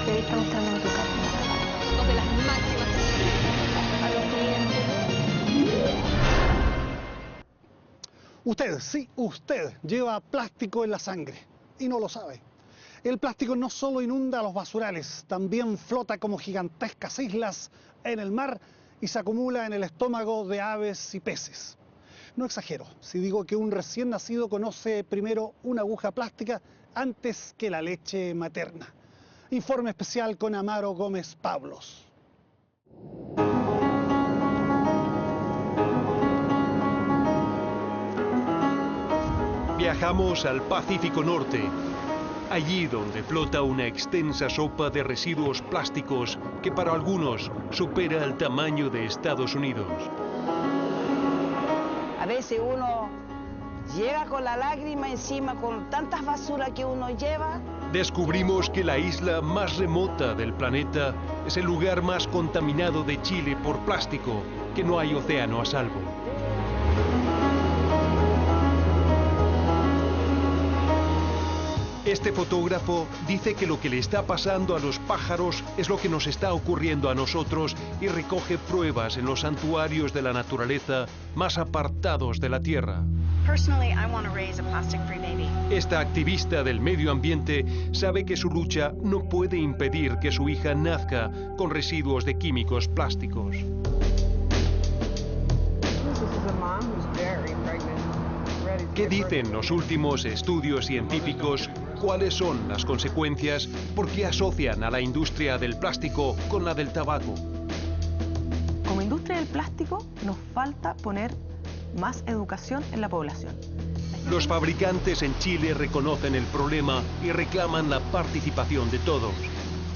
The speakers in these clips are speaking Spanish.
que ahí está mostrando tu cámara. De las máximas A los clientes. Usted, sí, usted lleva plástico en la sangre y no lo sabe. El plástico no solo inunda los basurales, también flota como gigantescas islas en el mar y se acumula en el estómago de aves y peces. No exagero si digo que un recién nacido conoce primero una aguja plástica antes que la leche materna. Informe especial con Amaro Gómez Pablos. Viajamos al Pacífico Norte, allí donde flota una extensa sopa de residuos plásticos que para algunos supera el tamaño de Estados Unidos. A veces uno llega con la lágrima encima con tantas basuras que uno lleva. Descubrimos que la isla más remota del planeta es el lugar más contaminado de Chile por plástico, que no hay océano a salvo. Este fotógrafo dice que lo que le está pasando a los pájaros es lo que nos está ocurriendo a nosotros y recoge pruebas en los santuarios de la naturaleza más apartados de la Tierra. Esta activista del medio ambiente sabe que su lucha no puede impedir que su hija nazca con residuos de químicos plásticos. ¿Qué dicen los últimos estudios científicos? ¿Cuáles son las consecuencias? ¿Por qué asocian a la industria del plástico con la del tabaco? Como industria del plástico nos falta poner más educación en la población. Los fabricantes en Chile reconocen el problema y reclaman la participación de todos.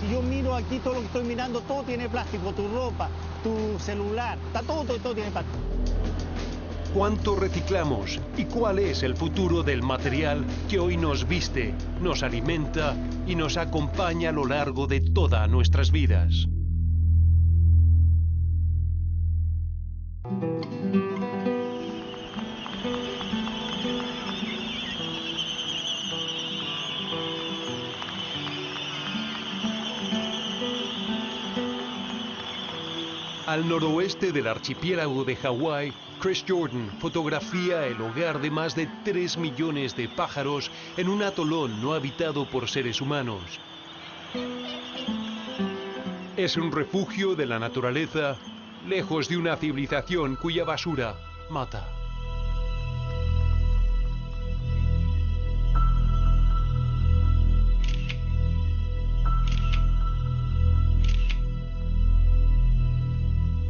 Si yo miro aquí todo lo que estoy mirando, todo tiene plástico, tu ropa, tu celular, está todo tiene plástico. ¿Cuánto reciclamos? ¿Y cuál es el futuro del material que hoy nos viste, nos alimenta y nos acompaña a lo largo de todas nuestras vidas? Al noroeste del archipiélago de Hawái, Chris Jordan fotografía el hogar de más de 3 millones de pájaros en un atolón no habitado por seres humanos. Es un refugio de la naturaleza, lejos de una civilización cuya basura mata.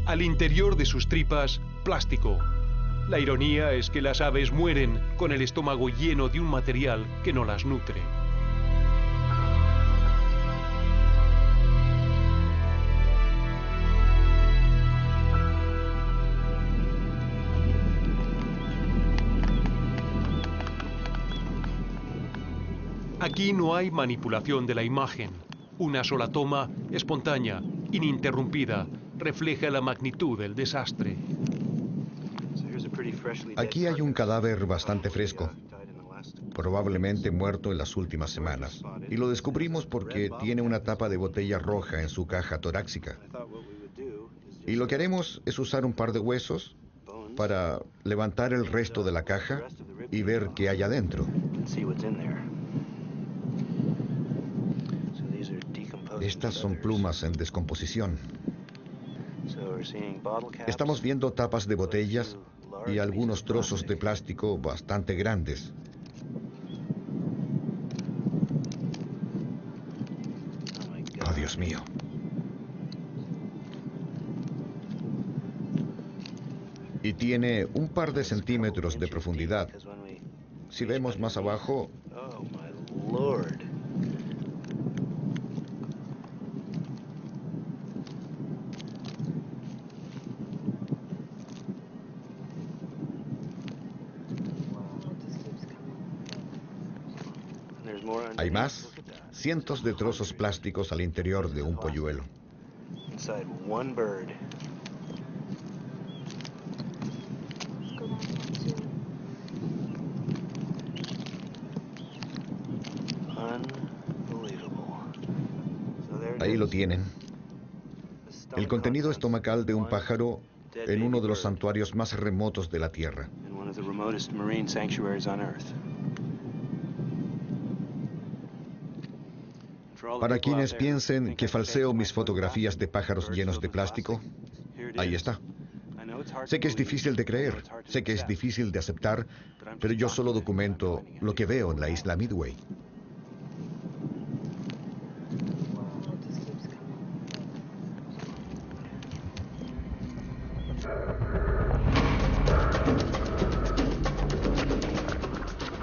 Al interior de sus tripas, plástico. La ironía es que las aves mueren con el estómago lleno de un material que no las nutre. Aquí no hay manipulación de la imagen. Una sola toma, espontánea, ininterrumpida, refleja la magnitud del desastre. Aquí hay un cadáver bastante fresco, probablemente muerto en las últimas semanas. Y lo descubrimos porque tiene una tapa de botella roja en su caja torácica. Y lo que haremos es usar un par de huesos para levantar el resto de la caja y ver qué hay adentro. Estas son plumas en descomposición. Estamos viendo tapas de botellas y algunos trozos de plástico bastante grandes. Oh, Dios mío. Y tiene un par de centímetros de profundidad. Si vemos más abajo... Hay más, cientos de trozos plásticos al interior de un polluelo. Ahí lo tienen. El contenido estomacal de un pájaro en uno de los santuarios más remotos de la Tierra. Para quienes piensen que falseo mis fotografías de pájaros llenos de plástico, ahí está. Sé que es difícil de creer, sé que es difícil de aceptar, pero yo solo documento lo que veo en la isla Midway.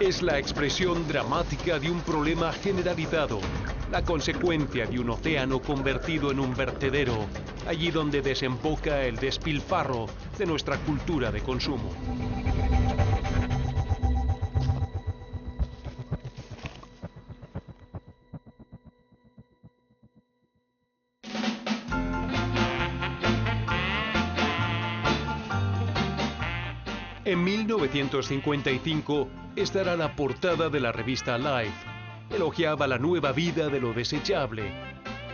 Es la expresión dramática de un problema generalizado, la consecuencia de un océano convertido en un vertedero, allí donde desemboca el despilfarro de nuestra cultura de consumo. En 1955, esta era la portada de la revista Life. Elogiaba la nueva vida de lo desechable.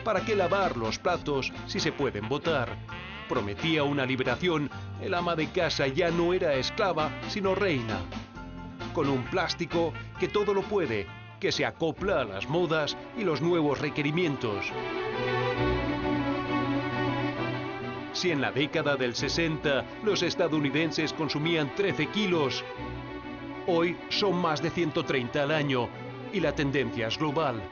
¿Para qué lavar los platos si se pueden botar? Prometía una liberación. El ama de casa ya no era esclava, sino reina. Con un plástico que todo lo puede, que se acopla a las modas y los nuevos requerimientos. Si en la década del 60 los estadounidenses consumían 13 kilos, hoy son más de 130 al año y la tendencia es global.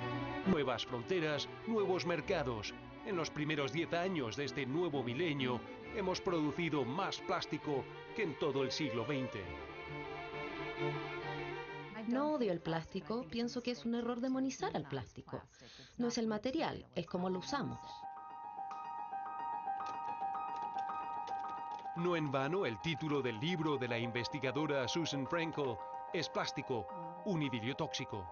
Nuevas fronteras, nuevos mercados. En los primeros 10 años de este nuevo milenio hemos producido más plástico que en todo el siglo XX. No odio el plástico, pienso que es un error demonizar al plástico. No es el material, es cómo lo usamos. No en vano el título del libro de la investigadora Susan Frankel es Plástico, un idilio tóxico.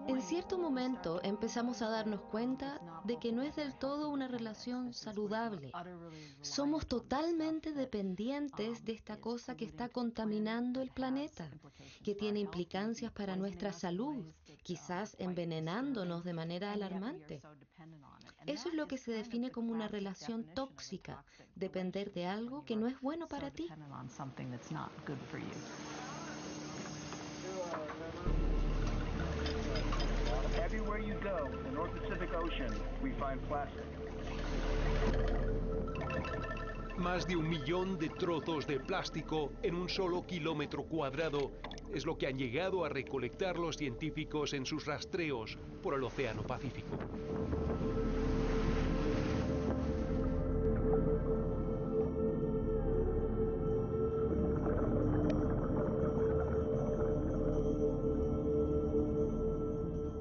En cierto momento empezamos a darnos cuenta de que no es del todo una relación saludable. Somos totalmente dependientes de esta cosa que está contaminando el planeta, que tiene implicancias para nuestra salud, quizás envenenándonos de manera alarmante. Eso es lo que se define como una relación tóxica, depender de algo que no es bueno para ti. Everywhere you go, the North Pacific Ocean, we find plastic. Más de 1 millón de trozos de plástico en un solo kilómetro cuadrado es lo que han llegado a recolectar los científicos en sus rastreos por el Océano Pacífico.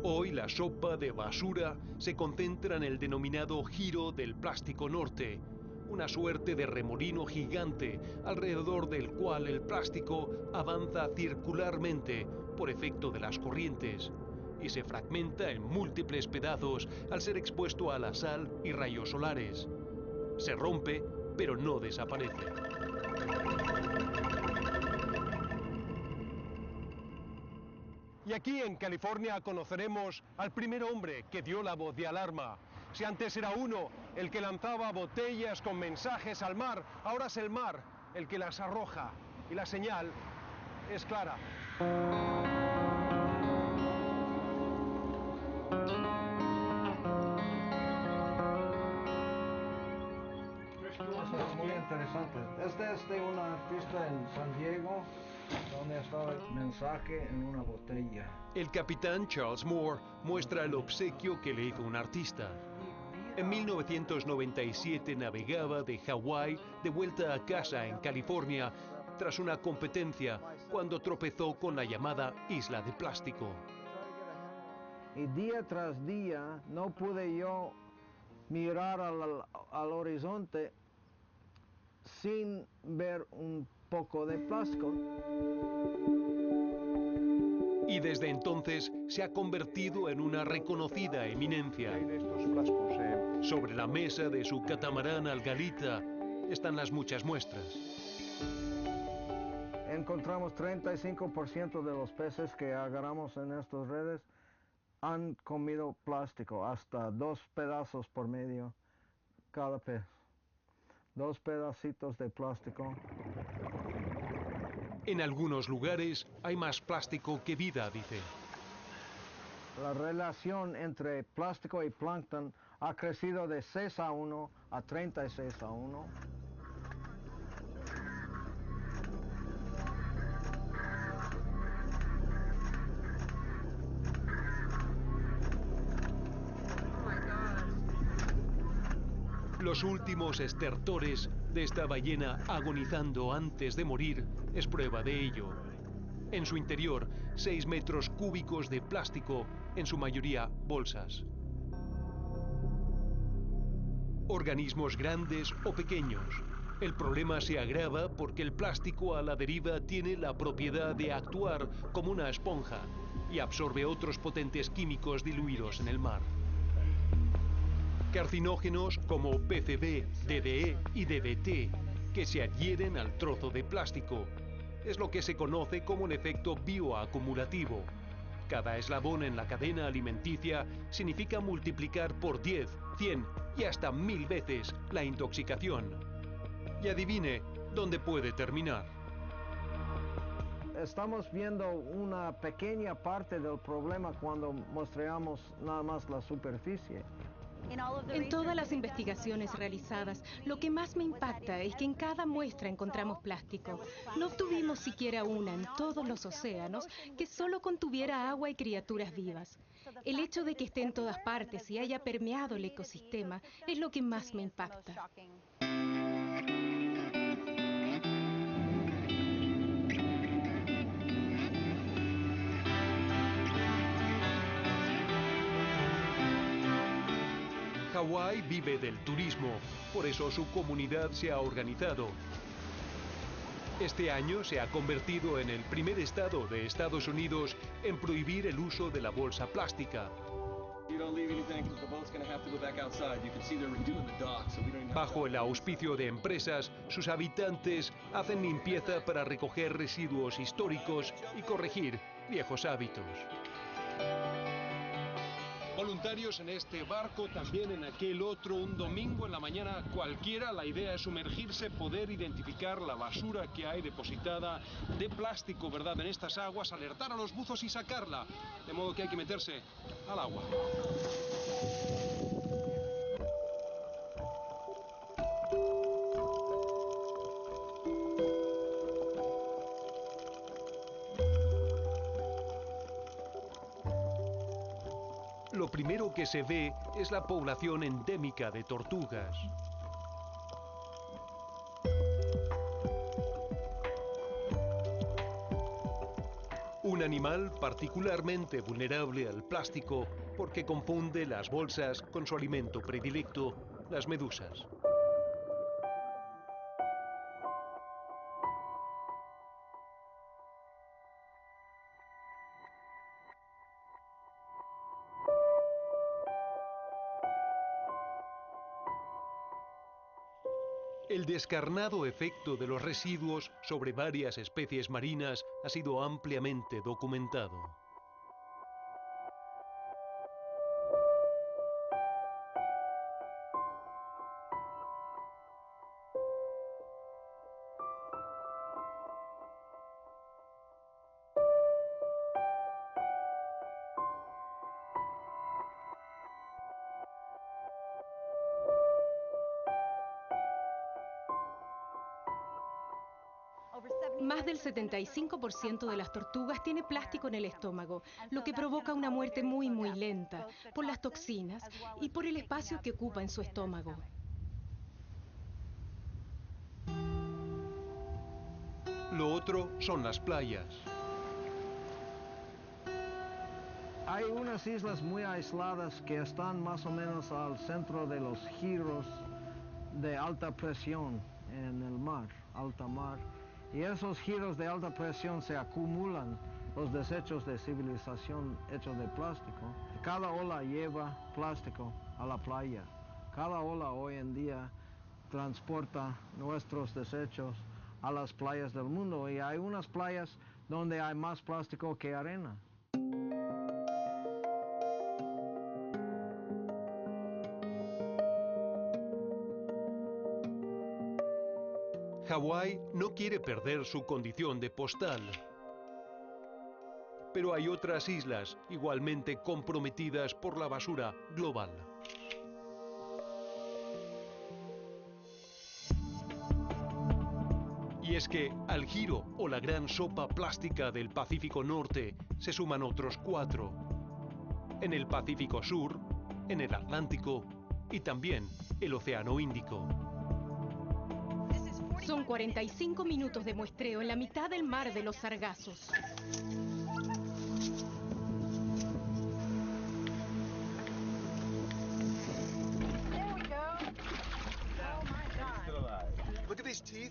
Hoy la sopa de basura se concentra en el denominado Giro del Plástico Norte, una suerte de remolino gigante alrededor del cual el plástico avanza circularmente por efecto de las corrientes y se fragmenta en múltiples pedazos al ser expuesto a la sal y rayos solares. Se rompe, pero no desaparece. Y aquí en California conoceremos al primer hombre que dio la voz de alarma. Si antes era uno el que lanzaba botellas con mensajes al mar, ahora es el mar el que las arroja. Y la señal es clara. Es muy interesante. Este es de una pista en San Diego, donde estaba el mensaje en una botella. El capitán Charles Moore muestra el obsequio que le hizo un artista. En 1997 navegaba de Hawái de vuelta a casa en California tras una competencia cuando tropezó con la llamada Isla de Plástico. Y día tras día no pude yo mirar al horizonte sin ver un poco de plástico. Y desde entonces se ha convertido en una reconocida eminencia. Sobre la mesa de su catamarán Algalita están las muchas muestras. Encontramos 35% de los peces que agarramos en estas redes han comido plástico, hasta 2 pedazos por medio cada pez. 2 pedacitos de plástico. En algunos lugares hay más plástico que vida, dice. La relación entre plástico y plancton ha crecido de 6:1 a 36:1. Los últimos estertores de esta ballena agonizando antes de morir es prueba de ello. En su interior, 6 metros cúbicos de plástico, en su mayoría bolsas. Organismos grandes o pequeños. El problema se agrava porque el plástico a la deriva tiene la propiedad de actuar como una esponja y absorbe otros potentes químicos diluidos en el mar. Carcinógenos como PCB, DDE y DDT, que se adhieren al trozo de plástico. Es lo que se conoce como un efecto bioacumulativo. Cada eslabón en la cadena alimenticia significa multiplicar por 10, 100 y hasta 1000 veces la intoxicación. Y adivine dónde puede terminar. Estamos viendo una pequeña parte del problema cuando mostramos nada más la superficie. En todas las investigaciones realizadas, lo que más me impacta es que en cada muestra encontramos plástico. No obtuvimos siquiera una en todos los océanos que solo contuviera agua y criaturas vivas. El hecho de que esté en todas partes y haya permeado el ecosistema es lo que más me impacta. Hawái vive del turismo, por eso su comunidad se ha organizado. Este año se ha convertido en el primer estado de Estados Unidos en prohibir el uso de la bolsa plástica. Bajo el auspicio de empresas, sus habitantes hacen limpieza para recoger residuos históricos y corregir viejos hábitos. Voluntarios en este barco, también en aquel otro, un domingo en la mañana cualquiera. La idea es sumergirse, poder identificar la basura que hay depositada de plástico, ¿verdad?, en estas aguas, alertar a los buzos y sacarla. De modo que hay que meterse al agua. Lo primero que se ve es la población endémica de tortugas. Un animal particularmente vulnerable al plástico porque confunde las bolsas con su alimento predilecto, las medusas. El descarnado efecto de los residuos sobre varias especies marinas ha sido ampliamente documentado. Más del 75% de las tortugas tiene plástico en el estómago, lo que provoca una muerte muy lenta, por las toxinas y por el espacio que ocupa en su estómago. Lo otro son las playas. Hay unas islas muy aisladas que están más o menos al centro de los giros de alta presión en el mar, alta mar. Y esos giros de alta presión se acumulan los desechos de civilización hechos de plástico. Cada ola lleva plástico a la playa. Cada ola hoy en día transporta nuestros desechos a las playas del mundo. Y hay unas playas donde hay más plástico que arena. Hawái no quiere perder su condición de postal. Pero hay otras islas igualmente comprometidas por la basura global. Y es que al giro o la gran sopa plástica del Pacífico Norte se suman otros 4. En el Pacífico Sur, en el Atlántico y también el Océano Índico. Son 45 minutos de muestreo en la mitad del mar de los Sargazos.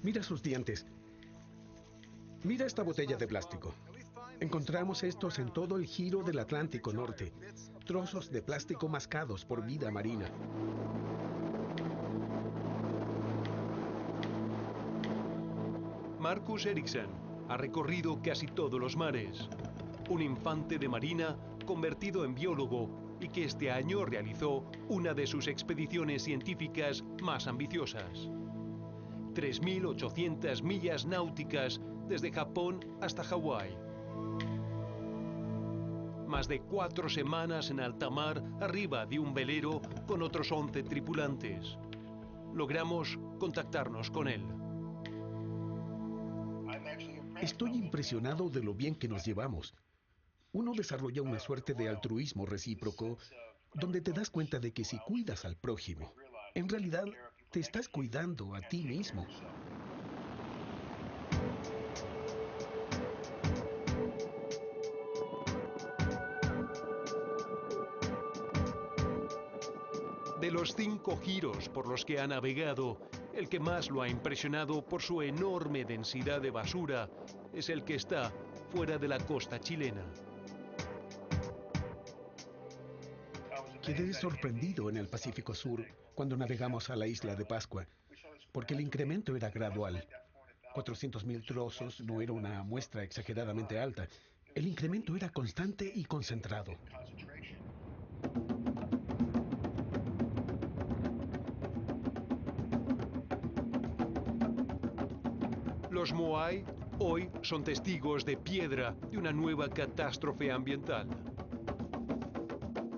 Mira sus dientes. Mira esta botella de plástico. Encontramos estos en todo el giro del Atlántico Norte. Trozos de plástico mascados por vida marina. Marcus Ericsson ha recorrido casi todos los mares. Un infante de marina convertido en biólogo y que este año realizó una de sus expediciones científicas más ambiciosas. 3.800 millas náuticas desde Japón hasta Hawái. Más de 4 semanas en alta mar arriba de un velero con otros 11 tripulantes. Logramos contactarnos con él. Estoy impresionado de lo bien que nos llevamos. Uno desarrolla una suerte de altruismo recíproco donde te das cuenta de que si cuidas al prójimo, en realidad te estás cuidando a ti mismo. De los 5 giros por los que ha navegado, el que más lo ha impresionado por su enorme densidad de basura es el que está fuera de la costa chilena. Quedé sorprendido en el Pacífico Sur cuando navegamos a la isla de Pascua, porque el incremento era gradual. 400.000 trozos no era una muestra exageradamente alta. El incremento era constante y concentrado. Los Moai hoy son testigos de piedra de una nueva catástrofe ambiental.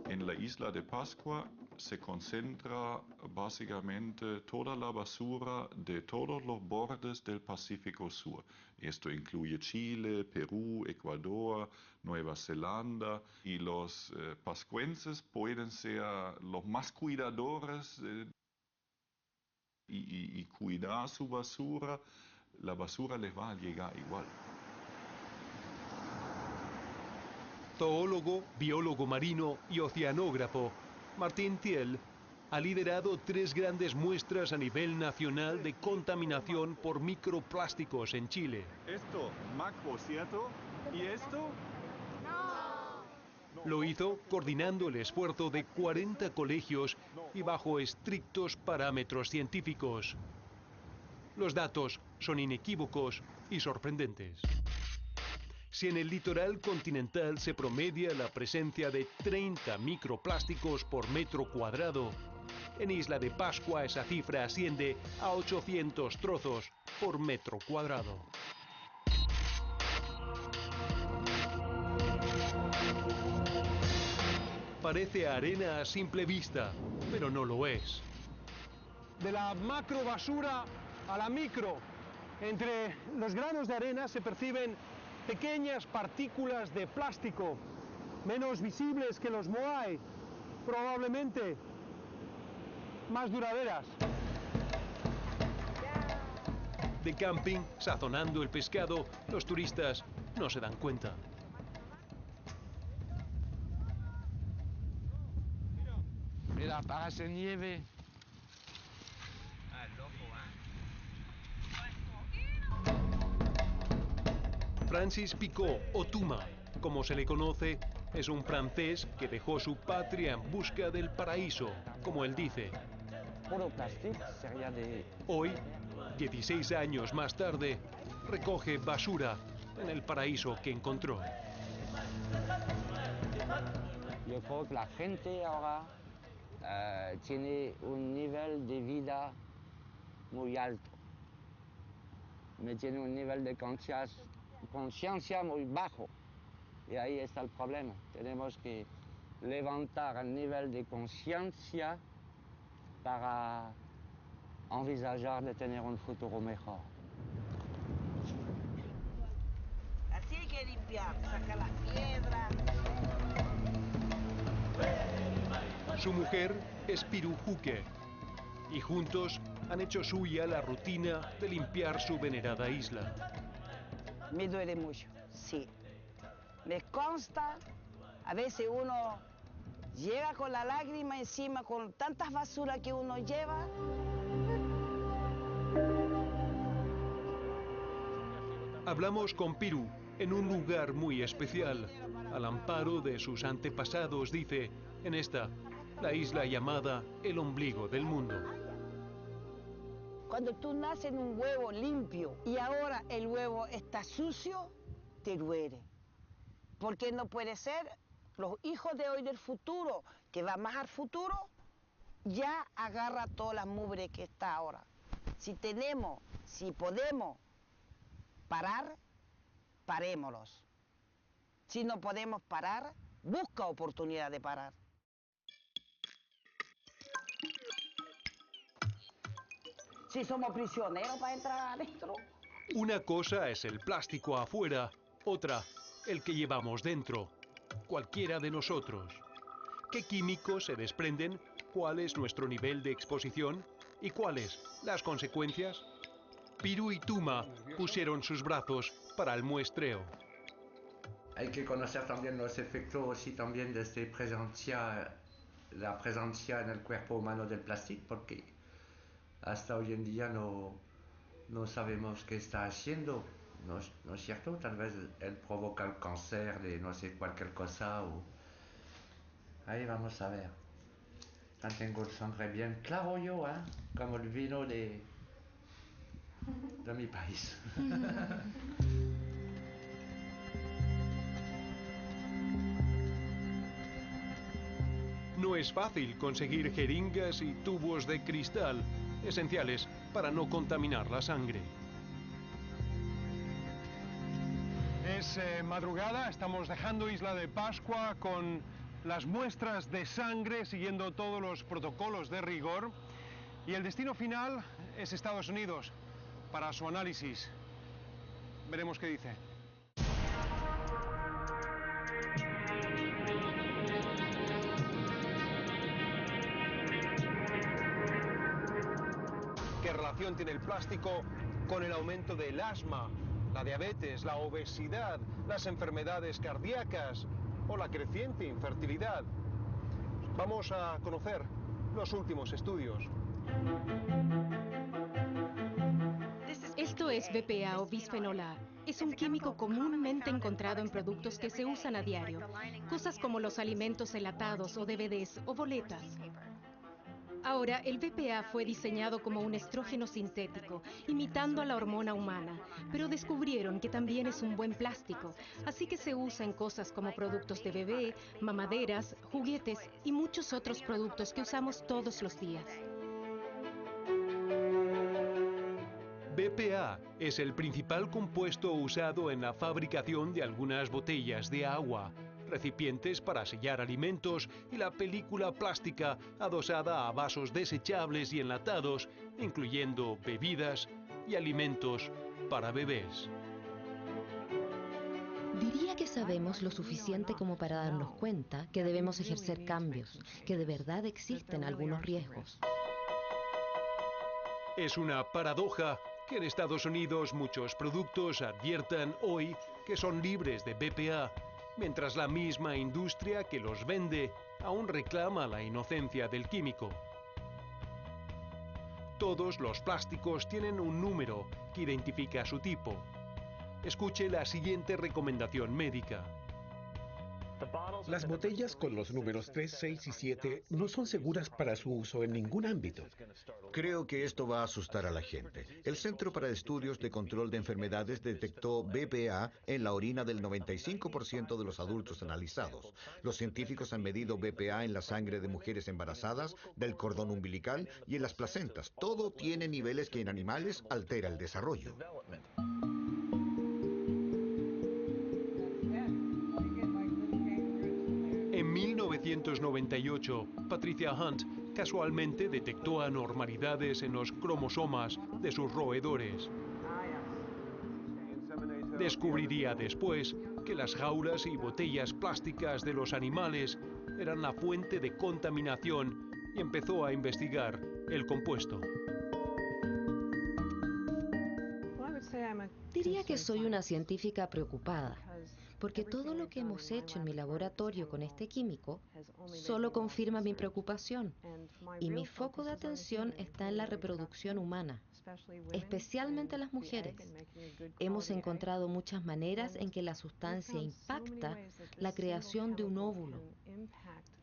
En la isla de Pascua se concentra básicamente toda la basura de todos los bordes del Pacífico Sur. Esto incluye Chile, Perú, Ecuador, Nueva Zelanda, y los pascuenses pueden ser los más cuidadores y cuidar su basura. La basura les va a llegar igual. Zoólogo, biólogo marino y oceanógrafo, Martín Thiel ha liderado 3 grandes muestras a nivel nacional de contaminación por microplásticos en Chile. Esto, macro, ¿cierto? ¿Y esto? Lo hizo coordinando el esfuerzo de 40 colegios y bajo estrictos parámetros científicos. Los datos son inequívocos y sorprendentes. Si en el litoral continental se promedia la presencia de 30 microplásticos por metro cuadrado, en Isla de Pascua esa cifra asciende a 800 trozos por metro cuadrado. Parece arena a simple vista, pero no lo es. De la macro basura a la micro, entre los granos de arena se perciben pequeñas partículas de plástico, menos visibles que los Moai, probablemente más duraderas. De camping, sazonando el pescado, los turistas no se dan cuenta. Mira, parece nieve. Francis Picot, o Tuma, como se le conoce, es un francés que dejó su patria en busca del paraíso, como él dice. Hoy, 16 años más tarde, recoge basura en el paraíso que encontró. Yo creo que la gente ahora tiene un nivel de vida muy alto. me tiene un nivel de conciencia muy bajo. Y ahí está el problema. Tenemos que levantar el nivel de conciencia para envisajar de tener un futuro mejor. Así hay que limpiar, sacar las piedras. Su mujer es Piru Huque y juntos han hecho suya la rutina de limpiar su venerada isla. Me duele mucho, sí. Me consta, a veces uno llega con la lágrima encima, con tantas basuras que uno lleva. Hablamos con Piru en un lugar muy especial, al amparo de sus antepasados, dice, en esta, la isla llamada el ombligo del mundo. Cuando tú naces en un huevo limpio y ahora el huevo está sucio, te duele. Porque no puede ser, los hijos de hoy del futuro, que va más al futuro, ya agarra toda la mugre que está ahora. Si podemos parar, parémoslos. Si no podemos parar, busca oportunidad de parar. Si somos prisioneros para entrar adentro. Una cosa es el plástico afuera, otra, el que llevamos dentro, cualquiera de nosotros. ¿Qué químicos se desprenden? ¿Cuál es nuestro nivel de exposición? ¿Y cuáles las consecuencias? Piru y Tuma pusieron sus brazos para el muestreo. Hay que conocer también los efectos y también desde la presencia en el cuerpo humano del plástico, porque hasta hoy en día no sabemos qué está haciendo, ¿no es cierto? Tal vez él provoca el cáncer de no sé, cualquier cosa. Ahí vamos a ver. Ya tengo el sangre bien claro yo, ¿eh? Como el vino de mi país. No es fácil conseguir jeringas y tubos de cristal, esenciales para no contaminar la sangre. Es madrugada, estamos dejando Isla de Pascua con las muestras de sangre, siguiendo todos los protocolos de rigor. Y el destino final es Estados Unidos para su análisis. Veremos qué dice. ¿Qué relación tiene el plástico con el aumento del asma, la diabetes, la obesidad, las enfermedades cardíacas o la creciente infertilidad? Vamos a conocer los últimos estudios. Esto es BPA o bisfenol A. Es un químico comúnmente encontrado en productos que se usan a diario. Cosas como los alimentos enlatados o DVDs o boletas. Ahora, el BPA fue diseñado como un estrógeno sintético, imitando a la hormona humana, pero descubrieron que también es un buen plástico, así que se usa en cosas como productos de bebé, mamaderas, juguetes y muchos otros productos que usamos todos los días. BPA es el principal compuesto usado en la fabricación de algunas botellas de agua, recipientes para sellar alimentos y la película plástica adosada a vasos desechables y enlatados, incluyendo bebidas y alimentos para bebés. Diría que sabemos lo suficiente como para darnos cuenta que debemos ejercer cambios, que de verdad existen algunos riesgos. Es una paradoja que en Estados Unidos muchos productos adviertan hoy que son libres de BPA, mientras la misma industria que los vende aún reclama la inocencia del químico. Todos los plásticos tienen un número que identifica su tipo. Escuche la siguiente recomendación médica. Las botellas con los números 3, 6 y 7 no son seguras para su uso en ningún ámbito. Creo que esto va a asustar a la gente. El Centro para Estudios de Control de Enfermedades detectó BPA en la orina del 95% de los adultos analizados. Los científicos han medido BPA en la sangre de mujeres embarazadas, del cordón umbilical y en las placentas. Todo tiene niveles que en animales altera el desarrollo. En 1998, Patricia Hunt casualmente detectó anormalidades en los cromosomas de sus roedores. Descubriría después que las jaulas y botellas plásticas de los animales eran la fuente de contaminación y empezó a investigar el compuesto. Diría que soy una científica preocupada, porque todo lo que hemos hecho en mi laboratorio con este químico solo confirma mi preocupación, y mi foco de atención está en la reproducción humana, especialmente las mujeres. Hemos encontrado muchas maneras en que la sustancia impacta la creación de un óvulo,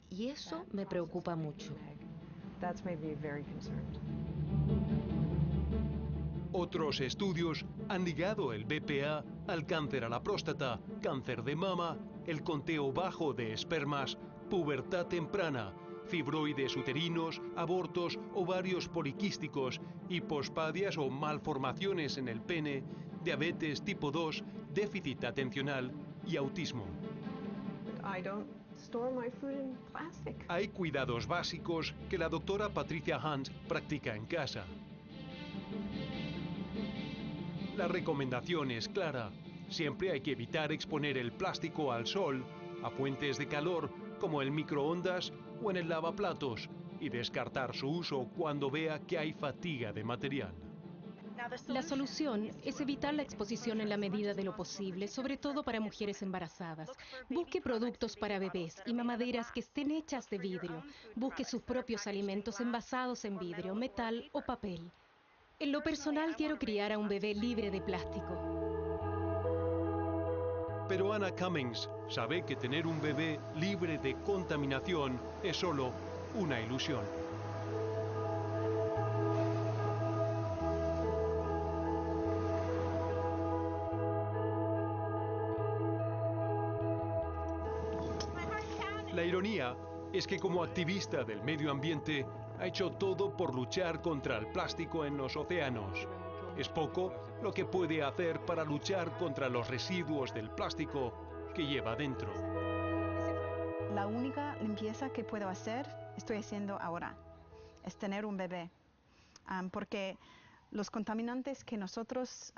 y eso me preocupa mucho. Otros estudios han ligado el BPA al cáncer a la próstata, cáncer de mama, el conteo bajo de espermas, pubertad temprana, fibroides uterinos, abortos, ovarios poliquísticos, hipospadias o malformaciones en el pene, diabetes tipo 2, déficit atencional y autismo. Hay cuidados básicos que la doctora Patricia Hunt practica en casa. La recomendación es clara. Siempre hay que evitar exponer el plástico al sol, a fuentes de calor como el microondas o en el lavaplatos, y descartar su uso cuando vea que hay fatiga de material. La solución es evitar la exposición en la medida de lo posible, sobre todo para mujeres embarazadas. Busque productos para bebés y mamaderas que estén hechas de vidrio. Busque sus propios alimentos envasados en vidrio, metal o papel. En lo personal, quiero criar a un bebé libre de plástico. Pero Anna Cummings sabe que tener un bebé libre de contaminación es solo una ilusión. La ironía es que como activista del medio ambiente ha hecho todo por luchar contra el plástico en los océanos. Es poco lo que puede hacer para luchar contra los residuos del plástico que lleva dentro. La única limpieza que puedo hacer, estoy haciendo ahora, es tener un bebé. Porque los contaminantes que nosotras,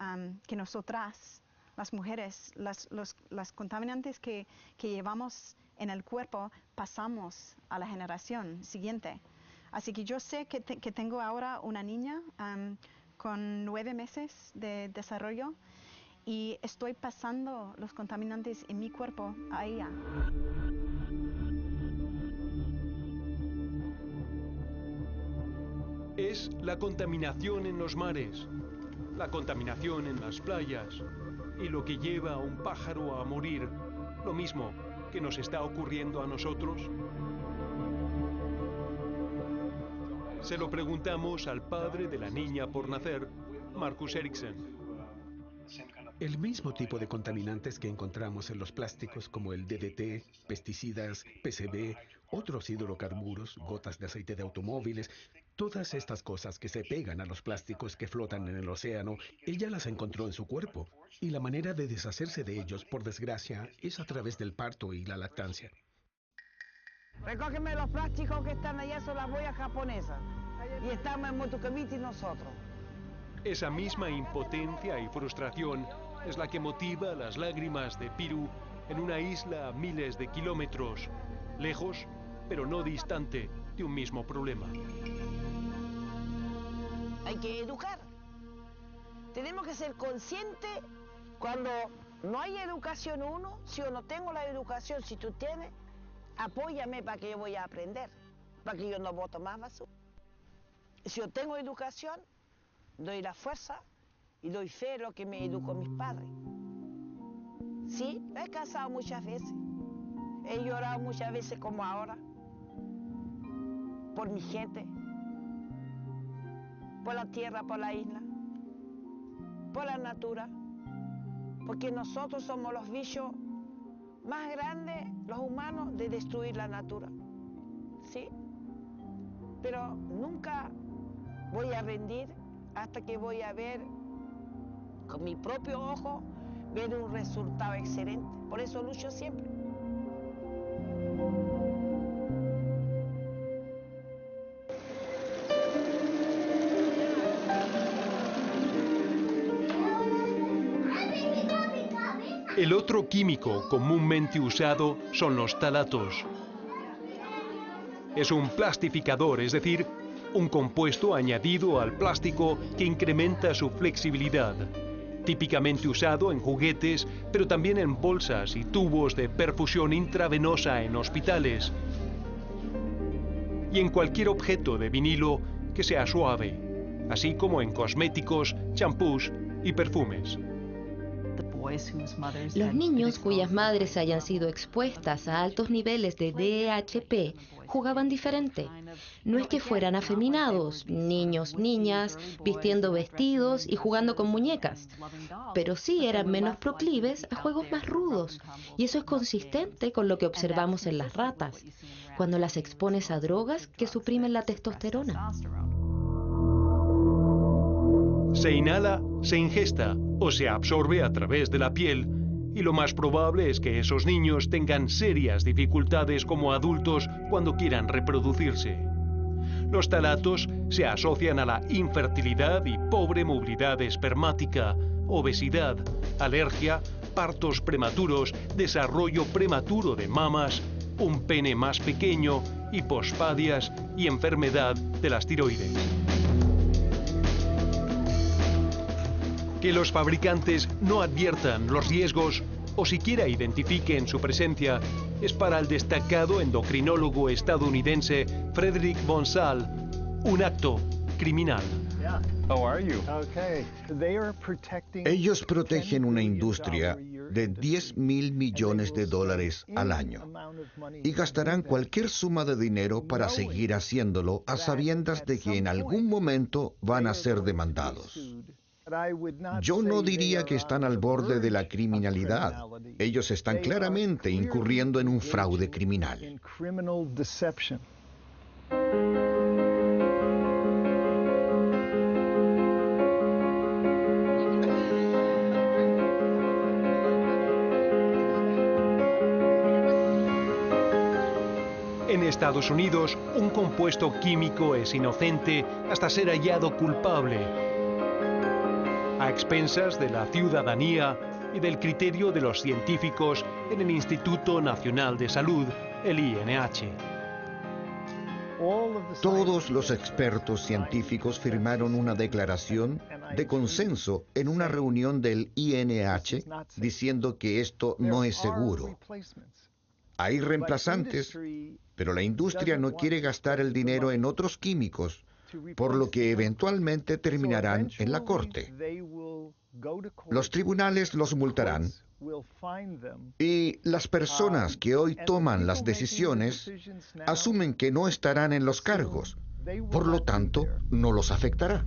las mujeres, las contaminantes que llevamos en el cuerpo, pasamos a la generación siguiente. Así que yo sé que tengo ahora una niña con 9 meses de desarrollo y estoy pasando los contaminantes en mi cuerpo a ella. Es la contaminación en los mares, la contaminación en las playas y lo que lleva a un pájaro a morir, lo mismo que nos está ocurriendo a nosotros. Se lo preguntamos al padre de la niña por nacer, Marcus Eriksson. El mismo tipo de contaminantes que encontramos en los plásticos como el DDT, pesticidas, PCB, otros hidrocarburos, gotas de aceite de automóviles, todas estas cosas que se pegan a los plásticos que flotan en el océano, ella las encontró en su cuerpo. Y la manera de deshacerse de ellos, por desgracia, es a través del parto y la lactancia. Recógeme los plásticos que están allá, son las boyas japonesas. Y estamos en Motucaviti nosotros. Esa misma impotencia y frustración es la que motiva las lágrimas de Piru en una isla a miles de kilómetros, lejos, pero no distante de un mismo problema. Hay que educar. Tenemos que ser conscientes cuando no hay educación uno, si yo no tengo la educación, si tú tienes, apóyame para que yo voy a aprender, para que yo no boto más basura. Si yo tengo educación, doy la fuerza y doy fe a lo que me educó mis padres. Sí, me he casado muchas veces. He llorado muchas veces como ahora, por mi gente, por la tierra, por la isla, por la natura, porque nosotros somos los bichos más grandes, los humanos, de destruir la natura, ¿sí? Pero nunca voy a rendir hasta que voy a ver con mi propio ojo, ver un resultado excelente. Por eso lucho siempre. El otro químico comúnmente usado son los talatos. Es un plastificador, es decir, un compuesto añadido al plástico que incrementa su flexibilidad. Típicamente usado en juguetes, pero también en bolsas y tubos de perfusión intravenosa en hospitales. Y en cualquier objeto de vinilo que sea suave, así como en cosméticos, champús y perfumes. Los niños cuyas madres hayan sido expuestas a altos niveles de DHP jugaban diferente. No es que fueran afeminados, niños, niñas, vistiendo vestidos y jugando con muñecas, pero sí eran menos proclives a juegos más rudos, y eso es consistente con lo que observamos en las ratas, cuando las expones a drogas que suprimen la testosterona. Se inhala, se ingesta o se absorbe a través de la piel, y lo más probable es que esos niños tengan serias dificultades como adultos cuando quieran reproducirse. Los talatos se asocian a la infertilidad y pobre movilidad espermática, obesidad, alergia, partos prematuros, desarrollo prematuro de mamas, un pene más pequeño, hipospadias y enfermedad de las tiroides. Que los fabricantes no adviertan los riesgos o siquiera identifiquen su presencia es para el destacado endocrinólogo estadounidense Frederick Bonsall un acto criminal. Ellos protegen una industria de $10.000 millones al año y gastarán cualquier suma de dinero para seguir haciéndolo a sabiendas de que en algún momento van a ser demandados. Yo no diría que están al borde de la criminalidad. Ellos están claramente incurriendo en un fraude criminal. En Estados Unidos, un compuesto químico es inocente hasta ser hallado culpable, a expensas de la ciudadanía y del criterio de los científicos en el Instituto Nacional de Salud, el INH. Todos los expertos científicos firmaron una declaración de consenso en una reunión del INH diciendo que esto no es seguro. Hay reemplazantes, pero la industria no quiere gastar el dinero en otros químicos, por lo que eventualmente terminarán en la corte. Los tribunales los multarán y las personas que hoy toman las decisiones asumen que no estarán en los cargos, por lo tanto, no los afectará.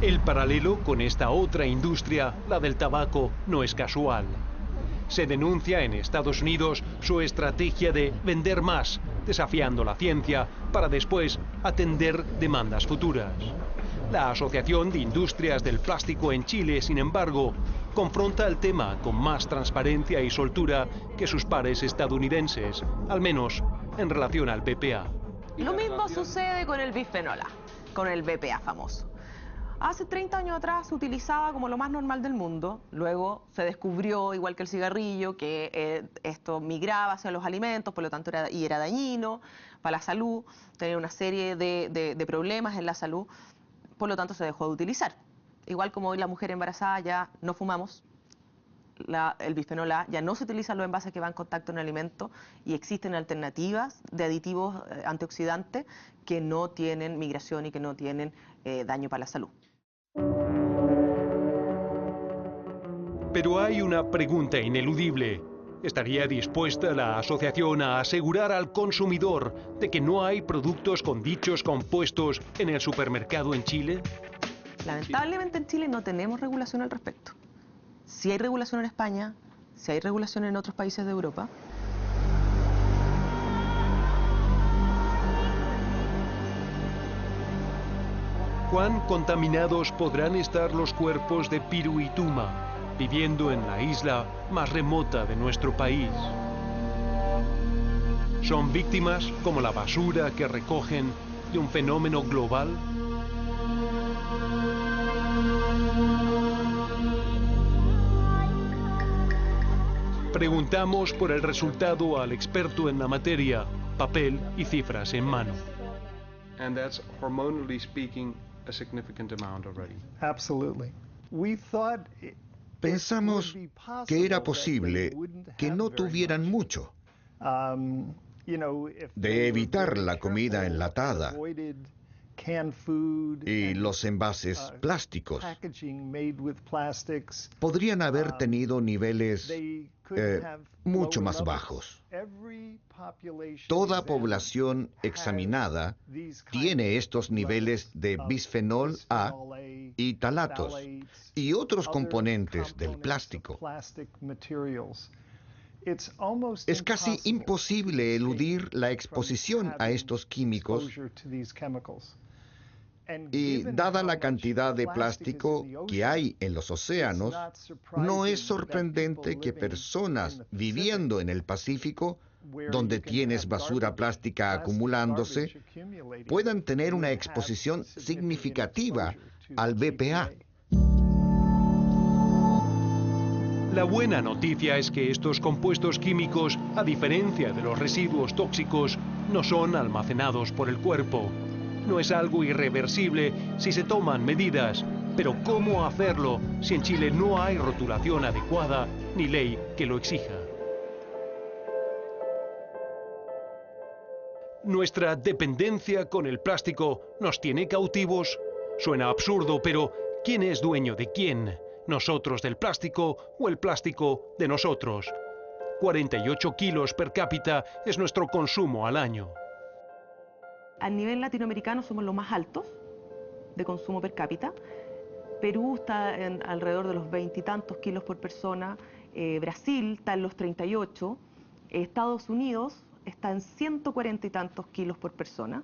El paralelo con esta otra industria, la del tabaco, no es casual. Se denuncia en Estados Unidos su estrategia de vender más, desafiando la ciencia, para después atender demandas futuras. La Asociación de Industrias del Plástico en Chile, sin embargo, confronta el tema con más transparencia y soltura que sus pares estadounidenses, al menos en relación al BPA. Lo mismo sucede con el bifenol A, con el BPA famoso. Hace 30 años atrás se utilizaba como lo más normal del mundo, luego se descubrió, igual que el cigarrillo, que esto migraba hacia los alimentos, por lo tanto era dañino para la salud, tenía una serie de problemas en la salud, por lo tanto se dejó de utilizar. Igual como hoy la mujer embarazada ya no fumamos, el bifenol A ya no se utiliza en los envases que van en contacto en el alimento y existen alternativas de aditivos antioxidantes que no tienen migración y que no tienen daño para la salud. Pero hay una pregunta ineludible. ¿Estaría dispuesta la asociación a asegurar al consumidor de que no hay productos con dichos compuestos en el supermercado en Chile? Lamentablemente en Chile no tenemos regulación al respecto. Sí hay regulación en España, sí hay regulación en otros países de Europa. ¿Cuán contaminados podrán estar los cuerpos de Piru y Tuma, viviendo en la isla más remota de nuestro país? ¿Son víctimas, como la basura que recogen, de un fenómeno global? Preguntamos por el resultado al experto en la materia, papel y cifras en mano. And that's, hormonally speaking, a significant amount already. Absolutely. We thought Pensamos que era posible que no tuvieran mucho. De evitar la comida enlatada y los envases plásticos, podrían haber tenido niveles mucho más bajos. Toda población examinada tiene estos niveles de bisfenol A y talatos y otros componentes del plástico. Es casi imposible eludir la exposición a estos químicos y, dada la cantidad de plástico que hay en los océanos, no es sorprendente que personas viviendo en el Pacífico, donde tienes basura plástica acumulándose, puedan tener una exposición significativa al BPA. La buena noticia es que estos compuestos químicos, a diferencia de los residuos tóxicos, no son almacenados por el cuerpo. No es algo irreversible si se toman medidas, pero ¿cómo hacerlo si en Chile no hay rotulación adecuada ni ley que lo exija? Nuestra dependencia con el plástico nos tiene cautivos. Suena absurdo, pero ¿quién es dueño de quién? ¿Nosotros del plástico o el plástico de nosotros? 48 kilos per cápita es nuestro consumo al año. A nivel latinoamericano somos los más altos de consumo per cápita. Perú está en alrededor de los 20 y tantos kilos por persona. Brasil está en los 38. Estados Unidos está en 140 y tantos kilos por persona.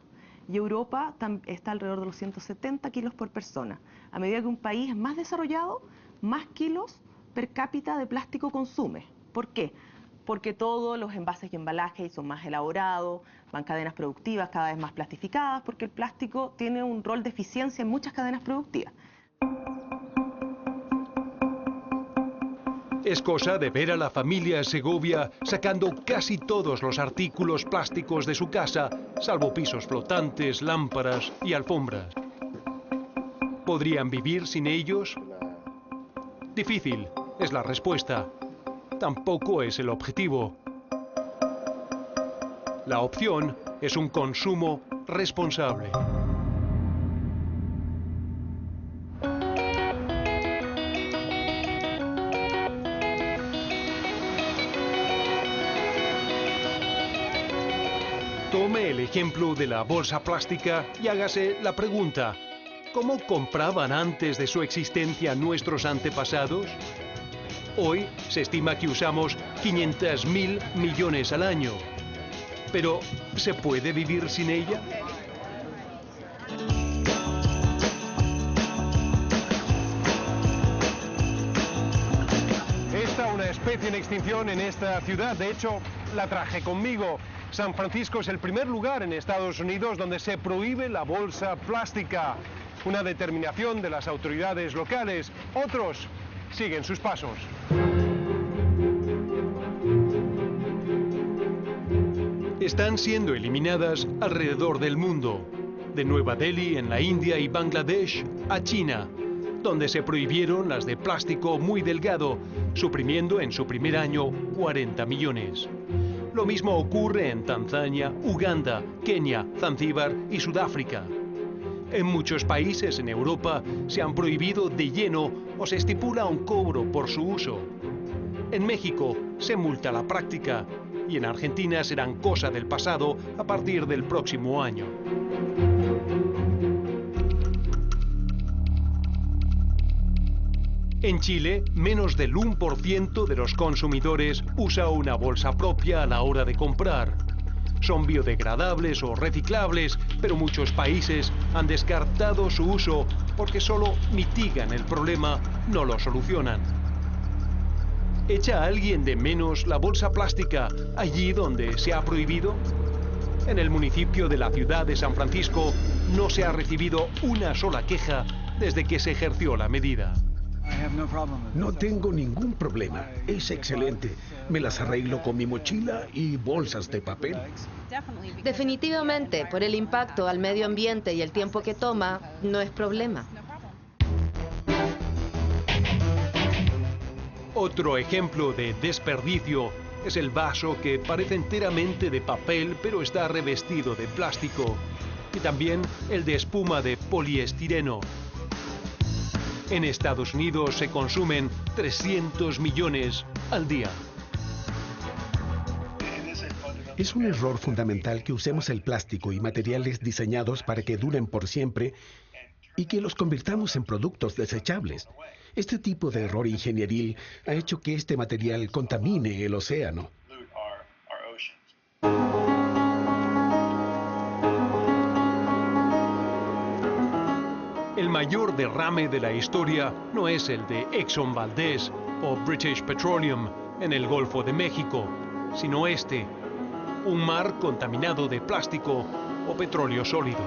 Y Europa está alrededor de los 170 kilos por persona. A medida que un país es más desarrollado, más kilos per cápita de plástico consume. ¿Por qué? Porque todos los envases y embalajes son más elaborados, van cadenas productivas cada vez más plastificadas, porque el plástico tiene un rol de eficiencia en muchas cadenas productivas. Es cosa de ver a la familia Segovia sacando casi todos los artículos plásticos de su casa, salvo pisos flotantes, lámparas y alfombras. ¿Podrían vivir sin ellos? Difícil, es la respuesta. Tampoco es el objetivo. La opción es un consumo responsable. Tome el ejemplo de la bolsa plástica y hágase la pregunta: ¿cómo compraban antes de su existencia nuestros antepasados? Hoy se estima que usamos 500.000 millones al año. Pero, ¿se puede vivir sin ella? Esta una especie en extinción en esta ciudad. De hecho, la traje conmigo. San Francisco es el primer lugar en Estados Unidos donde se prohíbe la bolsa plástica. Una determinación de las autoridades locales. Otros siguen sus pasos. Están siendo eliminadas alrededor del mundo, de Nueva Delhi en la India y Bangladesh a China, donde se prohibieron las de plástico muy delgado, suprimiendo en su primer año 40 millones. Lo mismo ocurre en Tanzania, Uganda, Kenia, Zanzíbar y Sudáfrica. En muchos países en Europa se han prohibido de lleno o se estipula un cobro por su uso. En México se multa la práctica y en Argentina serán cosa del pasado a partir del próximo año. En Chile, menos del 1% de los consumidores usa una bolsa propia a la hora de comprar. Son biodegradables o reciclables, pero muchos países han descartado su uso porque solo mitigan el problema, no lo solucionan. ¿Echa alguien de menos la bolsa plástica allí donde se ha prohibido? En el municipio de la ciudad de San Francisco no se ha recibido una sola queja desde que se ejerció la medida. No tengo ningún problema. Es excelente. Me las arreglo con mi mochila y bolsas de papel. Definitivamente, por el impacto al medio ambiente y el tiempo que toma, no es problema. Otro ejemplo de desperdicio es el vaso que parece enteramente de papel pero está revestido de plástico. Y también el de espuma de poliestireno. En Estados Unidos se consumen 300 millones al día. Es un error fundamental que usemos el plástico y materiales diseñados para que duren por siempre y que los convirtamos en productos desechables. Este tipo de error ingenieril ha hecho que este material contamine el océano. El mayor derrame de la historia no es el de Exxon Valdez o British Petroleum en el Golfo de México, sino este, un mar contaminado de plástico o petróleo sólido.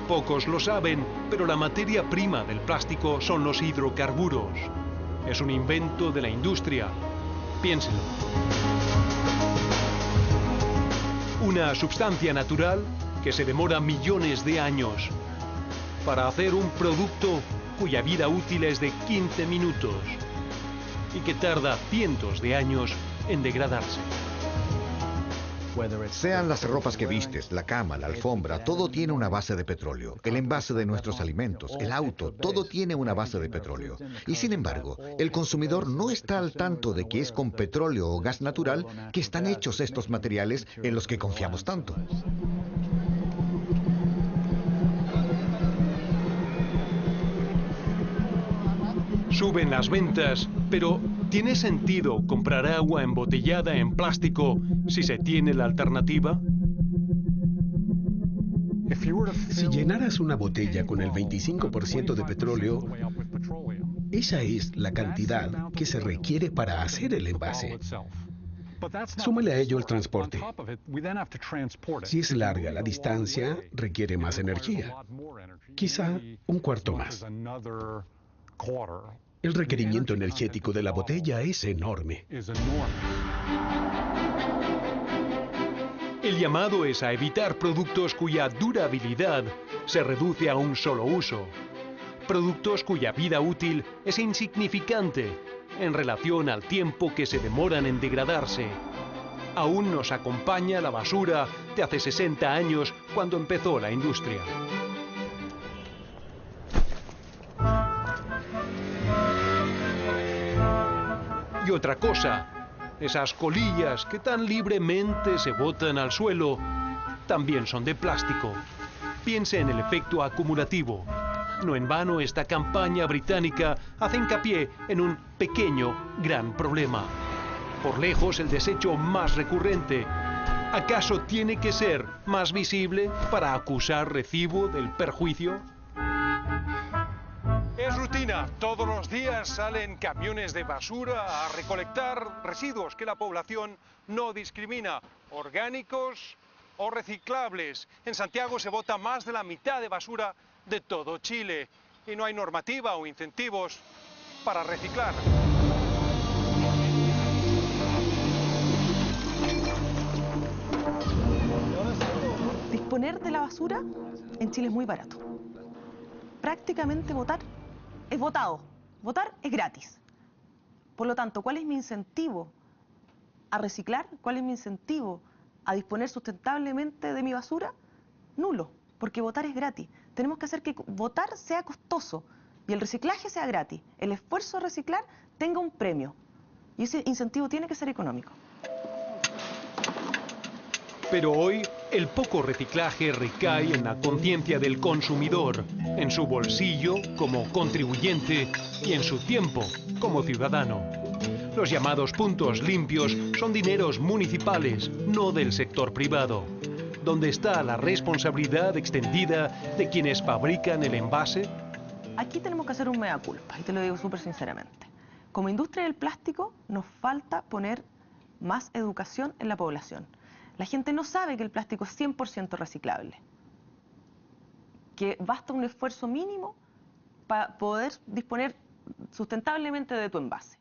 Pocos lo saben, pero la materia prima del plástico son los hidrocarburos. Es un invento de la industria. Piénselo. Una sustancia natural que se demora millones de años para hacer un producto cuya vida útil es de 15 minutos y que tarda cientos de años en degradarse. Sean las ropas que vistes, la cama, la alfombra, todo tiene una base de petróleo. El envase de nuestros alimentos, el auto, todo tiene una base de petróleo. Y sin embargo, el consumidor no está al tanto de que es con petróleo o gas natural que están hechos estos materiales en los que confiamos tanto. Suben las ventas, pero ¿tiene sentido comprar agua embotellada en plástico si se tiene la alternativa? Si llenaras una botella con el 25% de petróleo, esa es la cantidad que se requiere para hacer el envase. Súmale a ello el transporte. Si es larga la distancia, requiere más energía. Quizá un cuarto más. El requerimiento energético de la botella es enorme. El llamado es a evitar productos cuya durabilidad se reduce a un solo uso. Productos cuya vida útil es insignificante en relación al tiempo que se demoran en degradarse. Aún nos acompaña la basura de hace 60 años cuando empezó la industria. Y otra cosa, esas colillas que tan libremente se botan al suelo, también son de plástico. Piense en el efecto acumulativo. No en vano esta campaña británica hace hincapié en un pequeño, gran problema. Por lejos el desecho más recurrente. ¿Acaso tiene que ser más visible para acusar recibo del perjuicio? Es rutina. Todos los días salen camiones de basura a recolectar residuos que la población no discrimina, orgánicos o reciclables. En Santiago se bota más de la mitad de basura de todo Chile y no hay normativa o incentivos para reciclar. Disponer de la basura en Chile es muy barato. Prácticamente votar es votado. Votar es gratis. Por lo tanto, ¿cuál es mi incentivo a reciclar? ¿Cuál es mi incentivo a disponer sustentablemente de mi basura? Nulo, porque votar es gratis. Tenemos que hacer que votar sea costoso y el reciclaje sea gratis. El esfuerzo de reciclar tenga un premio y ese incentivo tiene que ser económico. Pero hoy el poco reciclaje recae en la conciencia del consumidor, en su bolsillo como contribuyente y en su tiempo como ciudadano. Los llamados puntos limpios son dineros municipales, no del sector privado. ¿Dónde está la responsabilidad extendida de quienes fabrican el envase? Aquí tenemos que hacer un mea culpa, y te lo digo súper sinceramente. Como industria del plástico nos falta poner más educación en la población. La gente no sabe que el plástico es 100% reciclable, que basta un esfuerzo mínimo para poder disponer sustentablemente de tu envase.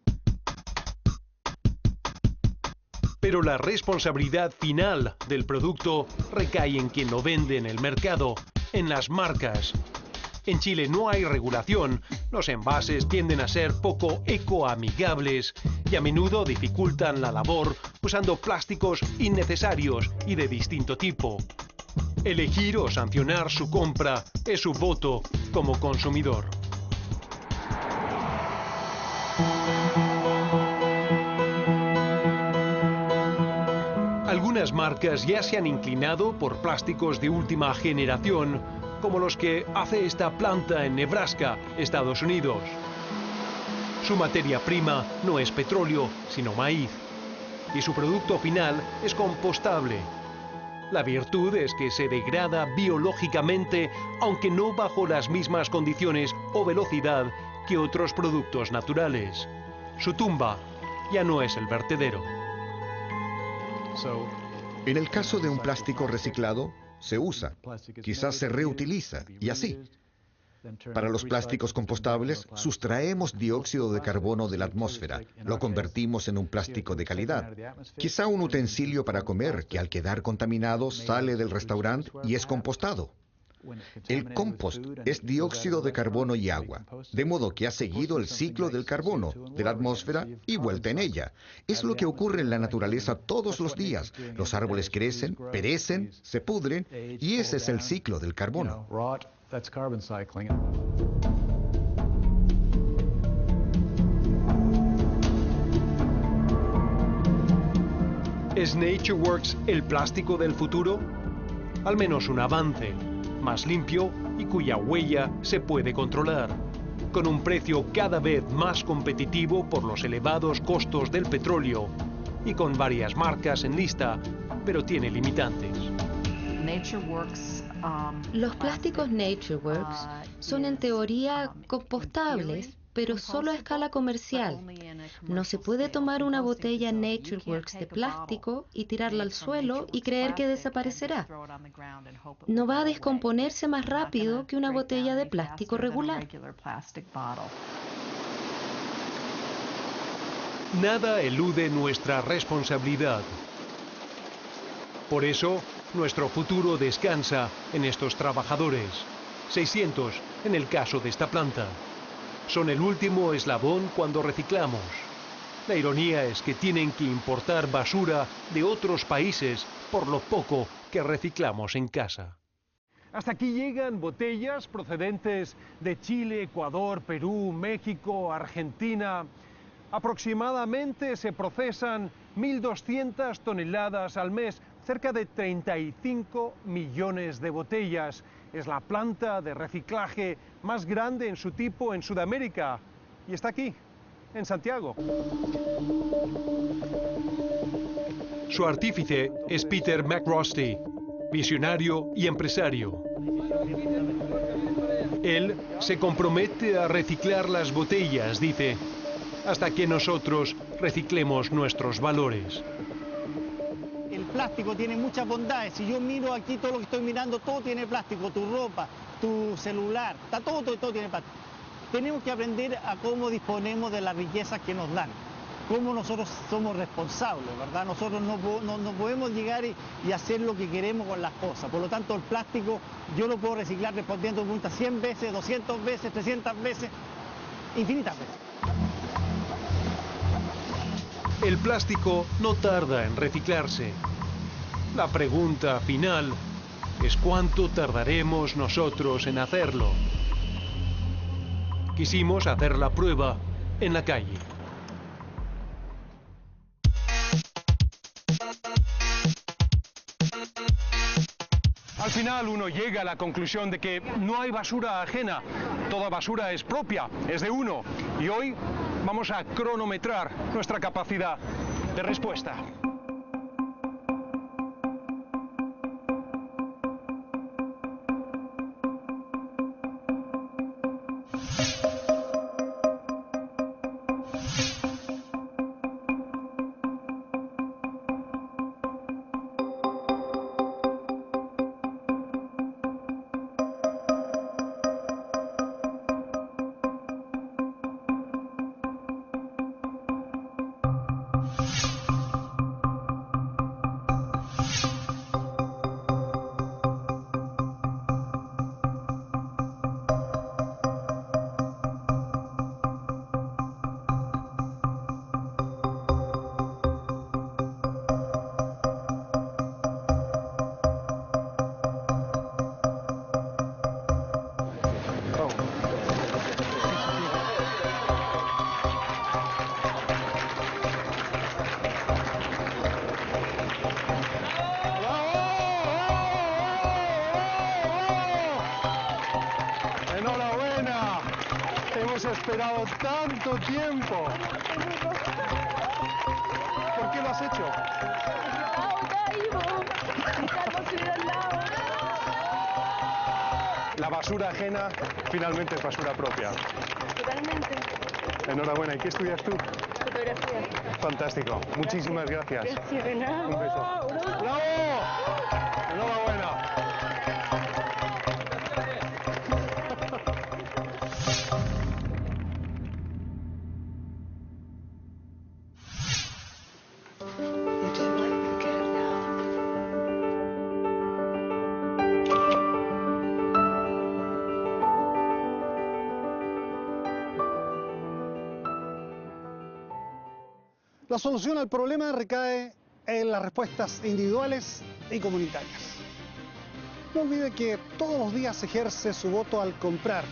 Pero la responsabilidad final del producto recae en quien lo vende en el mercado, en las marcas. En Chile no hay regulación, los envases tienden a ser poco ecoamigables y a menudo dificultan la labor usando plásticos innecesarios y de distinto tipo. Elegir o sancionar su compra es su voto como consumidor. Algunas marcas ya se han inclinado por plásticos de última generación, como los que hace esta planta en Nebraska, Estados Unidos. Su materia prima no es petróleo, sino maíz, y su producto final es compostable. La virtud es que se degrada biológicamente, aunque no bajo las mismas condiciones o velocidad que otros productos naturales. Su tumba ya no es el vertedero. En el caso de un plástico reciclado, se usa, quizás se reutiliza, y así. Para los plásticos compostables, sustraemos dióxido de carbono de la atmósfera, lo convertimos en un plástico de calidad. Quizá un utensilio para comer que al quedar contaminado sale del restaurante y es compostado. El compost es dióxido de carbono y agua, de modo que ha seguido el ciclo del carbono, de la atmósfera y vuelta en ella. Es lo que ocurre en la naturaleza todos los días. Los árboles crecen, perecen, se pudren y ese es el ciclo del carbono. ¿Es NatureWorks el plástico del futuro? Al menos un avance, más limpio y cuya huella se puede controlar, con un precio cada vez más competitivo por los elevados costos del petróleo y con varias marcas en lista, pero tiene limitantes. Los plásticos NatureWorks son en teoría compostables, pero solo a escala comercial. No se puede tomar una botella NatureWorks de plástico y tirarla al suelo y creer que desaparecerá. No va a descomponerse más rápido que una botella de plástico regular. Nada elude nuestra responsabilidad. Por eso, nuestro futuro descansa en estos trabajadores, 600 en el caso de esta planta. Son el último eslabón cuando reciclamos. La ironía es que tienen que importar basura de otros países por lo poco que reciclamos en casa. Hasta aquí llegan botellas procedentes de Chile, Ecuador, Perú, México, Argentina. Aproximadamente se procesan 1.200 toneladas al mes, cerca de 35 millones de botellas. Es la planta de reciclaje más grande en su tipo en Sudamérica y está aquí, en Santiago. Su artífice es Peter McRosty, visionario y empresario. Él se compromete a reciclar las botellas, dice, hasta que nosotros reciclemos nuestros valores. El plástico tiene muchas bondades. Si yo miro aquí todo lo que estoy mirando, todo tiene plástico, tu ropa, tu celular, está todo tiene plástico. Tenemos que aprender a cómo disponemos de las riquezas que nos dan, cómo nosotros somos responsables, ¿verdad? Nosotros no podemos llegar y hacer lo que queremos con las cosas. Por lo tanto, el plástico yo lo puedo reciclar respondiendo a preguntas 100 veces, 200 veces, 300 veces, infinitas veces. El plástico no tarda en reciclarse. La pregunta final es cuánto tardaremos nosotros en hacerlo. Quisimos hacer la prueba en la calle. Al final uno llega a la conclusión de que no hay basura ajena, toda basura es propia, es de uno. Y hoy vamos a cronometrar nuestra capacidad de respuesta. ¡Enhorabuena! Hemos esperado tanto tiempo. ¿Por qué lo has hecho? La basura ajena finalmente es basura propia. Totalmente. Enhorabuena. ¿Y qué estudias tú? Fotografía. Fantástico. Muchísimas gracias. Gracias, de nada. Un beso. ¡Bravo! Enhorabuena. La solución al problema recae en las respuestas individuales y comunitarias. No olvide que todos los días ejerce su voto al comprar.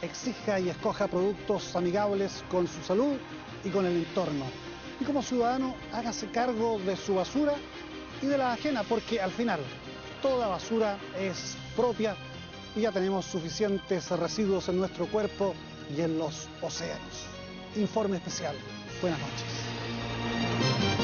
Exija y escoja productos amigables con su salud y con el entorno. Y como ciudadano, hágase cargo de su basura y de la ajena, porque al final toda basura es propia y ya tenemos suficientes residuos en nuestro cuerpo y en los océanos. Informe especial. Buenas noches.